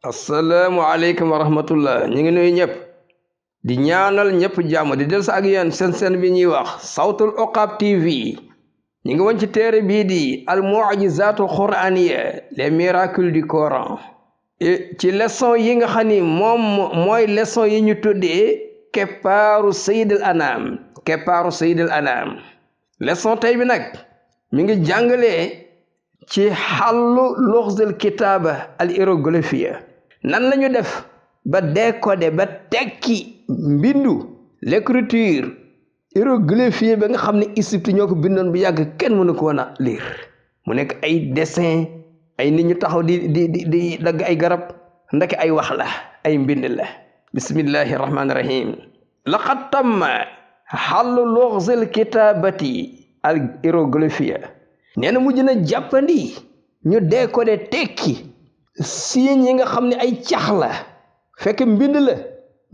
asalaamaaleykum wa rahmatullah ñu ngi nuyu ñëpp di ñaanal ñëpp jàmm di del sa ak yéen seen bi ñuy wax sawtul uqab tv ñu ngi woon ci téere bii di al mu'jizatul qur'aniyya les miracles du coran ci leçon yi nga xam ni moom mooy leçon yi ñu tuddee keppaaru sayyidil anam leçon tey bi nag mi ngi jàngalee ci xàllu luxzul kitaaba al hiéroglyphe nan lañu def ba décoder ba tekki mbindu l'écriture hiéroglyphe ba nga xam ne Égypte ñoo ko bindoon bu yàgg kenn mënu ko woon a lire mu nekk ay dessin ay nit ñu taxaw di dagg ay garab ndeke ay wax la ay mbind la bismillahi rahmaani rahim laqad tamma xàllu luxzul kitaabati al hiéroglyphe nee na mujj na jàppandi ñu décoder tekki signes yi nga xam ne ay cax la fekk mbind la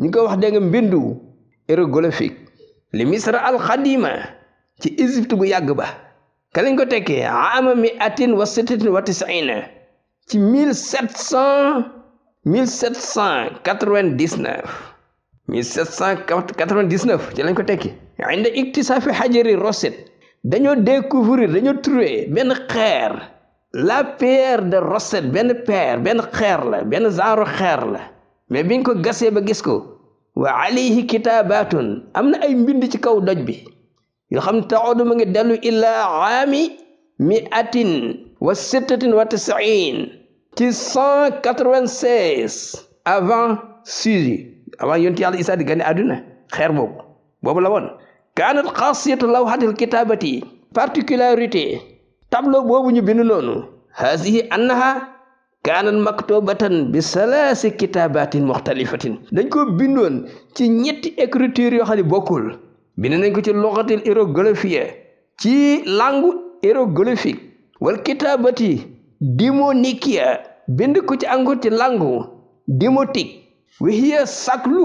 ñu ko wax dégg nga mbindu hiéroglyphique li misra al xadima ci Égypte bu yàgg ba ka lañ ko tekkee ama mi atin wa sittatin wa tisina ci 1799 ci lañ ko tekki inda iktisaafi xajari Rosette dañoo découvrir dañoo trouver benn xeer la pierre de Rosette benn xeer la benn genre xeer la mais biñ ko gasee ba gis ko wa alayhi kitaabatun am na ay mbind ci kaw doj bi yoo xam ne taxodu ma ngi dellu illaa aami miatin wa sittatin wa tisiin ci 196 avant yonent yàlla Isaa di gane àdduna xeer boobu la woon kaanat xaasiyatu lawhatil kitaabati particularité tableau boobu ñu bind noonu haasihi annaha kaanat maktubatan bi salaasi kitaabatin muxtalifatin dañ ko bindoon ci ñetti écriture yoo xam ne bokkul bind nañ ko ci luxatil hiéroglyphe ci langue hiéroglyphique wal kitaabati démonique bind ko ci encore ci langue démotique wa hiya saklu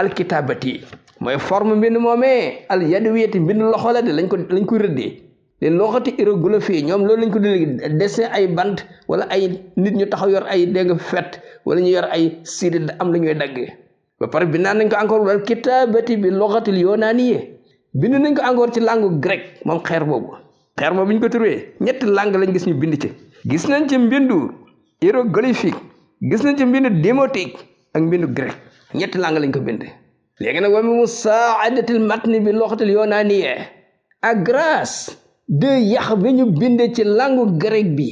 al kitaabati mooy forme mbind moomee al yadwiyati mbind loxo la de lañ ko rëddee te loxoti hiéroglyphe ñoom loolu lañ ko dégg dessin ay bant wala ay nit ñu taxaw yor ay dégg fet wala ñu yor ay siidi am la ñuy dagg ba pare bind nañ ko encore wal kitaabati bi loxatil yoonaaniye bind nañ ko encore ci langue grec moom xeer boobu ñu ko turee ñetti langue lañ gis ñu bind ci gis nañ ci mbindu hiéroglyphique gis nañ ci mbindu démotique ak mbindu grec ñetti langue lañ ko bind léegi nag wa mi musaadatil matni bi loxatil yoonaaniye à grâce de yax bi ñu binde ci langue grec bi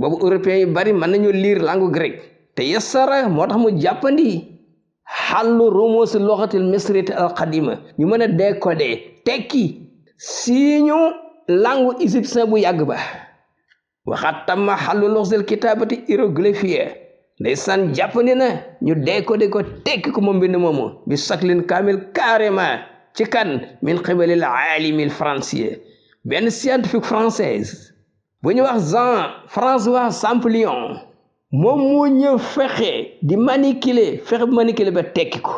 boobu européens yi bari mën nañu lire langue grec te yassara moo tax mu jàppandi xàllu rumus loxatil misriti al qadima ñu mën a décoder tekki siiñu langue égyptien bu yàgg ba waxaat tamma xàllu loxatil kitaabati hiéroglyphe ndeysaan jàppandi na ñu décoder ko tekki ko moom mbind moomu bi saklin kaamil carrément ci kan min qibalil aalimil français benn scientifique française bu ñu wax Jean-François Champollion moom moo ñëw fexe manipuler ba tekki ko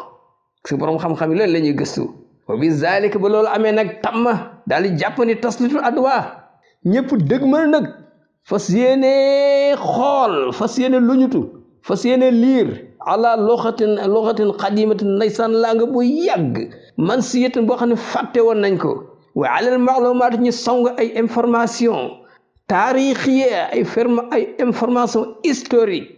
si borom xam-xam yi loolu la ñuy gëstu wa bi zalika ba loolu amee nag tamma daal di jàppandi taslitul adwa ñëpp dëgmal nag fas yéene xool fas yéene luñutu fas yéene liir ala loxatin qadimatin ndeysaan laa nga bu yàgg man siyatin boo xam ne fàtte woon nañ ko wa alal maalumaat ñu song ay information taarixiya ay information historique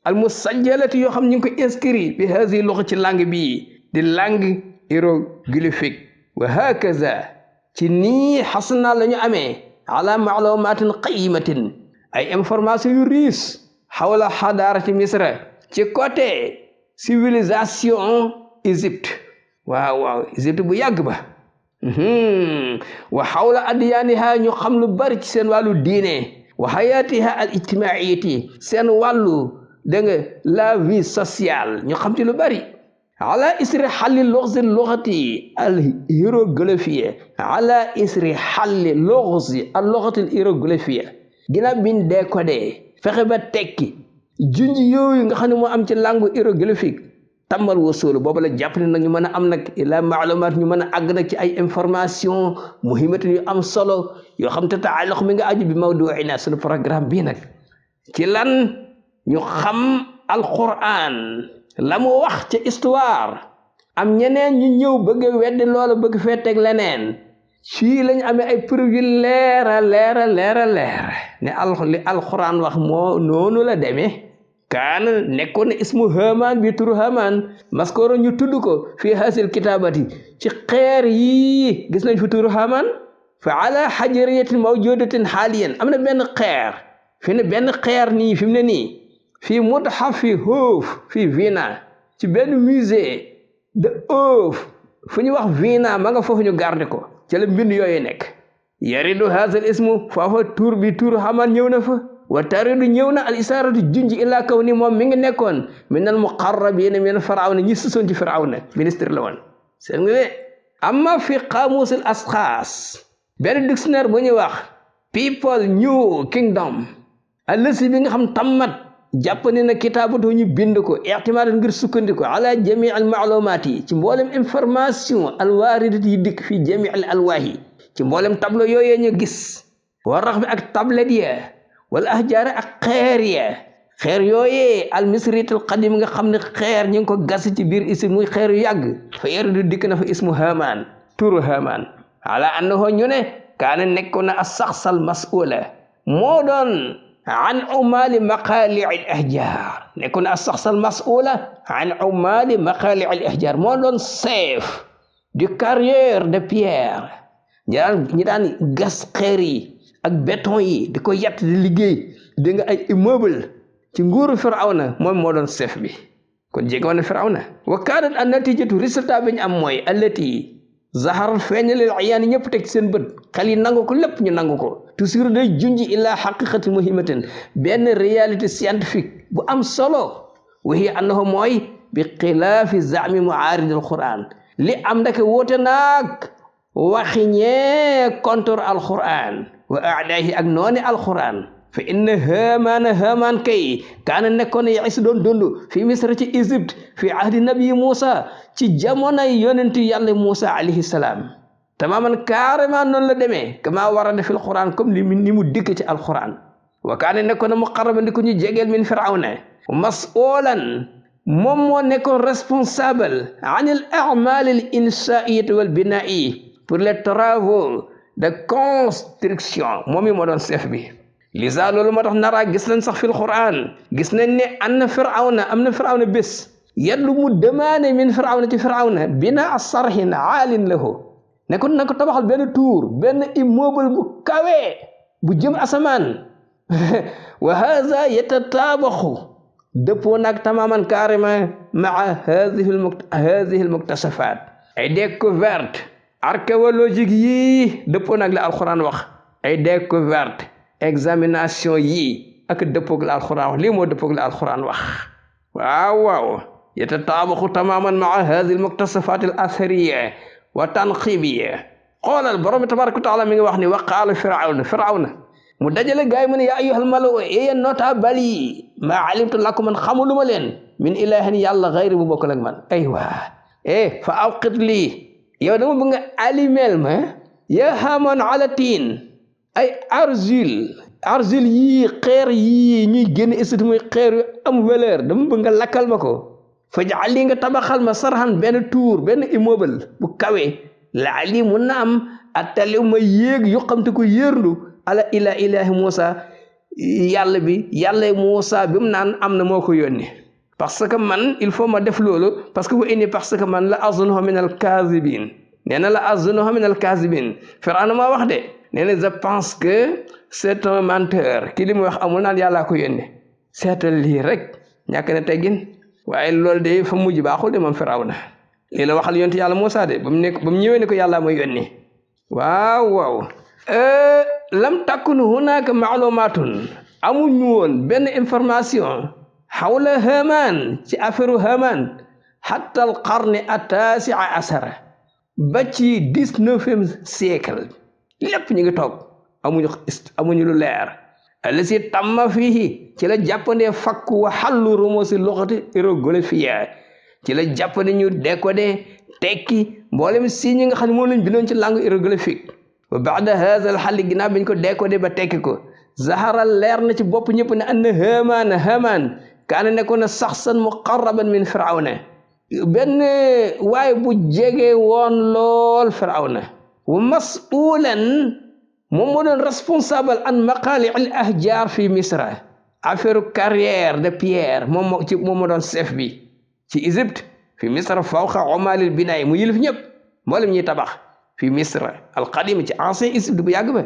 al musajjalati yoo xam ñu ngi ko inscrit bi haasi loxo ci langue bii di langue hiéroglyphique wa hakaza ci nii xasna la ñu amee ala maalumatin qayimatin ay information yu riis xawla xadaarati misra ci côté civilisation Égypte waaw Égypte bu yàgg ba wa xawla adyaaniha ñu xam lu bari ci seen wàllu diine wa xayaatiha al ijtimaiyati seen wàllu dégg nga la vie sociale ñu xam ci lu bari ala isri xalli luxzi luxati al hiéroglyphe ala isri xalli luxzi al luxati al hiéroglyphe ginnaaw biñ décoder fexe ba tekki junj yooyu nga xam ne moo am ci langue hiéroglyphique tàmbal wasulu boobu la jàpp ne nag ñu mën a am nag ila maalumaat ñu mën a àgg nag ci ay information muhimmatin yu am solo yoo xam te taalox mi nga aju bi mawduina sunu programme bii nag ci lan ñu xam alquran la mu wax ci histoire am ñeneen ñu ñëw bëgg a weddi loolu bëgg fee teg leneen fii lañ amee ay preuve yu leera ne li alquran wax moo noonu la demee kaana nekkoon na ismu Haamaan bi turu Haamaan maskoro ñu tudd ko fii hasil kitaabati ci xeer yii gis nañ fi turu Haamaan fa ala xajariyatin mawjudatin xaaliyan am na benn xeer fi ne benn xeer nii fi mu ne nii fii muthafi Hoof fii Viena ci benn musée de Hoof fu ñu wax Viena ma nga foofu ñu garde ko ci la mbind yooyu nekk yaridu haasal ismu foofa tur bi turu Haamaan ñëw na fa wa taridu ñëw na al isaaratu junj illaa kaw ni moom mi ngi nekkoon min al muqarrabiina min Firawna ñi sësoon ci Firawna ministre la woon seen nga de amma fi qaamuusil asxaas benn dictionnaire bu ñuy wax people new kingdom allasi bi nga xam tammat jàpp ne na kitaabatu ñu bind ko ixtimaat ngir sukkandiku ala jamii al maalumaat yi ci mboolem information al waaridati yi dikk fii jamii al alwaahi ci mboolem tableau yooyee ñu gis wa rax bi ak tablet ya wala ahjaar ak xeer yooyee al misritul qadim nga xam ne xeer ñu ngi ko gas ci biir isim muy xeer yu yàgg fa yaridu dikk na fa ismu Haamaan turu Haamaan ala annahu ñu ne kaana nekkoon na as-saxsal mas'uula moo doon an umaali maqaali al ahjaar nekkoon na as-saxsal mas'uula an umaali maqaali al ahjaar moo doon chef du carrière de pierre ñi daan gas xeer yi ak béton yi di ko yatt di liggéey di nga ay immeuble ci nguuru Firawna moom moo doon chef bi kon jege woon na Firawna wa kaanat an natijatu résultat bi ñu am mooy allati zaharat feeñalil ayaan ñëpp teg seen bët xel yi nangu ko lépp ñu nangu ko toujours day junji illa haqiqati muhimmatin benn réalité scientifique bu am solo wa hiya annahu mooy bi xilaafi zami muaarid al quran li am ndake woote naag waxi ñee contre al quran wa aadaahi ak noone alquran fa inna Haamaan kay kaana nekkoon yaisi doon dund fi Misra ci Égypte fi ahdi nabi Muusa ci jamonoy yonent yàlla Muusa alayhi salaam tamaman carrément noonu la demee kama warada fil quran comme ni mu dikk ci alquran wa kaana nekkoon na muqarraban di ko ñu jegeel min Firawna mas'uulan moom moo nekkoon responsable an al a'maal al insaa'iyyati wal binaa'i pour les travaux de construction moom moo doon chef bi lisa loolu moo tax naraa gis nañ sax fil quran gis nañ ne anna Firawna am na Firawna bés yadlu mu demandé min Firawna ci Firawna binaa sarhin aalin lahu ne ko na ko tabaxal benn tour benn immeuble bu kawee bu jëm asamaan wa haza yatataabaxu dëppoo nag tamaman carrément maa hadihi al muktasafat ay découverte archéologique yii dëppoo nag la alquran wax ay découverte examination yii ak dëppoog la alquran wax lii moo dëppoog la alquran wax waaw yatataabaxu tamaman maa hadihi al muktasafat al athariya wa tanqibiya xoolal borom tabaraka wa taala mi ngi wax ni wa qaala Firawna mu dajale gaay mu ne yaa ayyuhal malaa'u yéen notable yi maa alimtu lakum man xamuluma leen min ilahin yàlla gayri bu bokkul ak man aywa fa awqit lii yow dama bëgg nga alimeel ma yaa Haamaan ala tiin ay argile yii xeer yii ñuy génn istit muy xeer yu am valeur dama bëgg nga lakkal ma ko faj'al li nga tabaxal ma sarhan benn tour benn immeuble bu kawe laali mun na am attali ma yéeg yu xam te ko yéerndu ala ilahi Muusa yàlla Muusa bi mu naan am na moo ko yónni parce que man il faut ma def loolu parce que man la azunhu min al kaazibin nee na la azunhu min al kaazibin Firawna maa wax de nee na je pense que c'est un menteur kii li mu wax amul naan yàllaa ko yónni seetal lii rek ñàkk na teggin waaye loolu de fa mujj baaxul de moom Firawna lii la waxal yonent yàlla Muusa de ba mu ñëwee ne ko yàllaa mooy yónni waaw lam takun hunaka maalumatun amuñu woon benn information xawla Haamaan ci affaire Haamaan hatta al qarni at-taasi'a ashara ba ci 19e siècle lépp ñu ngi toog amuñu lu leer alasi tamma fihi ci la jàppandee fakku wa xallu rumusi lughati hiéroglyphique ci la jàppande ñu décoder tekki mboolem signes yi nga xam ne moom lañ bindoon ci langue hiéroglyphique wa ba'da hadha al hal ginnaaw biñ ko décoder ba tekki ko zaharal leer na ci bopp ñëpp ne anna Haamaan kaana nekkoon na saxsan muqarraban min firawna benn waaye bu jege woon lool firawna wa mas'ulan moom moo doon responsable an maqali al ahjar fi misra affaire carrière de pierre moom moo doon chef bi ci Égypte fi misra fawqa umalil binaay mu yilif ñëpp mboolem ñuy tabax fi misra al qadim ci ancien Égypte bu yàgg ba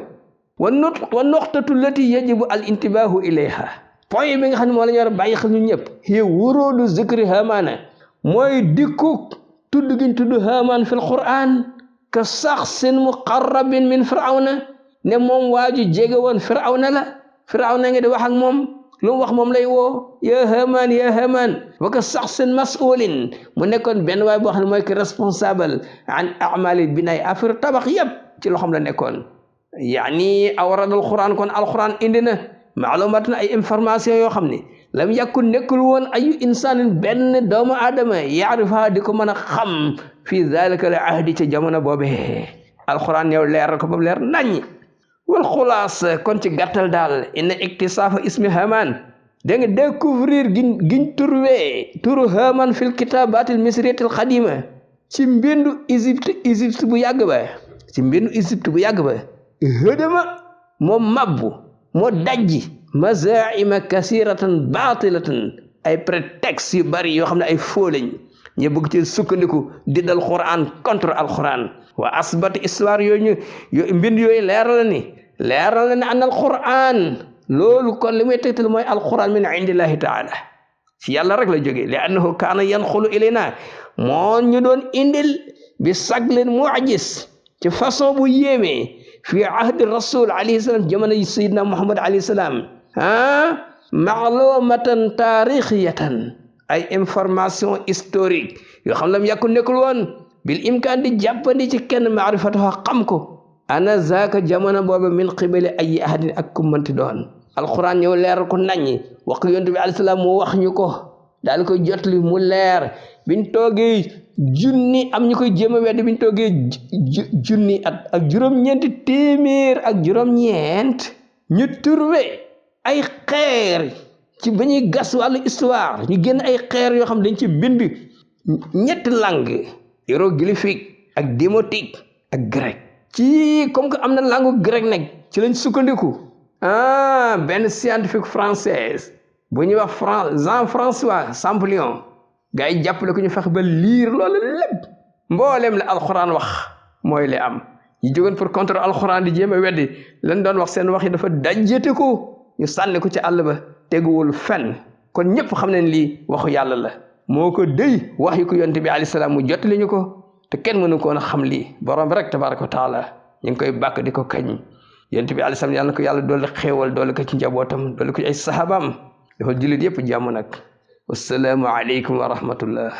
wa noqtatu lati yajibu al intibahu ilayha point bi nga xam ne moo la ñu war a bàyyi xel ñu ñëpp hiya wurudu zikri Haamaana mooy dikku tudd giñ tudd Haamaan fil Qur'an ka saxsin muqarrabin min firawna ne moom waaju jege woon firawna la firawna nga di wax ak moom lu mu wax moom lay woo ya Haamaan wa ka saxsin mas'ulin mu nekkoon benn waay boo xam ne mooy ki responsable an a'mali binaay affaire tabax yëpp ci loxoom la nekkoon yaani awrad al Qur'an kon al Qur'an indi na maalumaat na ay information yoo xam ne lam yakun nekkul woon ayu insaanin benn doomu aadama yaarifa di ko mën a xam fii zalika la ahdi ca jamono boobee alquran yow leeral ko ba mu leer naññ wal xulaas kon ci gàttal daal inna iktisaafa ismi Haamaan da nga découvrir giñ turu Haamaan fil kitaabatil misriyatil qadima ci mbindu Égypte bu yàgg ba hëdama moo mabbu moo dajji mazaima kasiratan batilatan ay prétexte yu bari yoo xam ne ay faux lañ ñu bëgg ci sukkandiku di dal Qur'an contre alquran wa asbat histoire yooyu mbind yooyu leeral na ne an alquran loolu kon li muy tegtal mooy alquran min indillahi taala ci yàlla rek la jógee li annahu kaana yanxulu ilayna moo ñu doon indil bi saglin mu'jiz ci façon bu yéemee fi ahdi rasul alayhi salaam jamono yi sayidna Muhammad alayhi salaam ma'lumatan taarixiyatan ay information historique yoo xam lam yàkku nekkul woon bil imkaan di jàppandi ci kenn maarifataha xam ko ana zaaka jamono boobu min qibali ay ahadin ak kummanti doon alquran ñëw leeral ko naññi wax ko yonent bi alayhi salaam mu wax ñu ko daal koy jotli mu leer biñ toogee junni am ñu koy jéem a wedd biñ toogee junni at ak juróom-ñeenti téeméer ak juróom-ñeent ñu trouvé ay xeer ci ba ñuy gas wàllu histoire ñu génn ay xeer yoo xam dañ ci bind ñetti langue hiéroglyphique ak démotique ak grec ci comme que am na langue grec nag ci lañ sukkandiku benn scientifique française bu ñuy wax Jean-François Champollion gars yi jàppale ko ñu fex ba liir loolu lépp mboolem la alxuraan wax mooy li am ñu jógoon pour contre alxuraan di jéem a weddi lan doon wax seen wax yi dafa dajjate ko ñu sànni ko ci àll ba teguwul fenn kon ñëpp xam nañ lii waxu yàlla la moo ko dëy wax yu ko yonte bi alayhi salaam mu jottali ñu ko te kenn mënu koon a xam lii borom bi rek tabaraka wa taala ñu ngi koy bàkk di ko kañ yonte bi alayhi salaam yàlla na ko yàlla doole xéewal doole ko ci njabootam doole ko ci ay sahabaam dafa jullit yëpp jàmm nag wassalaamu aleykum wa rahmatullah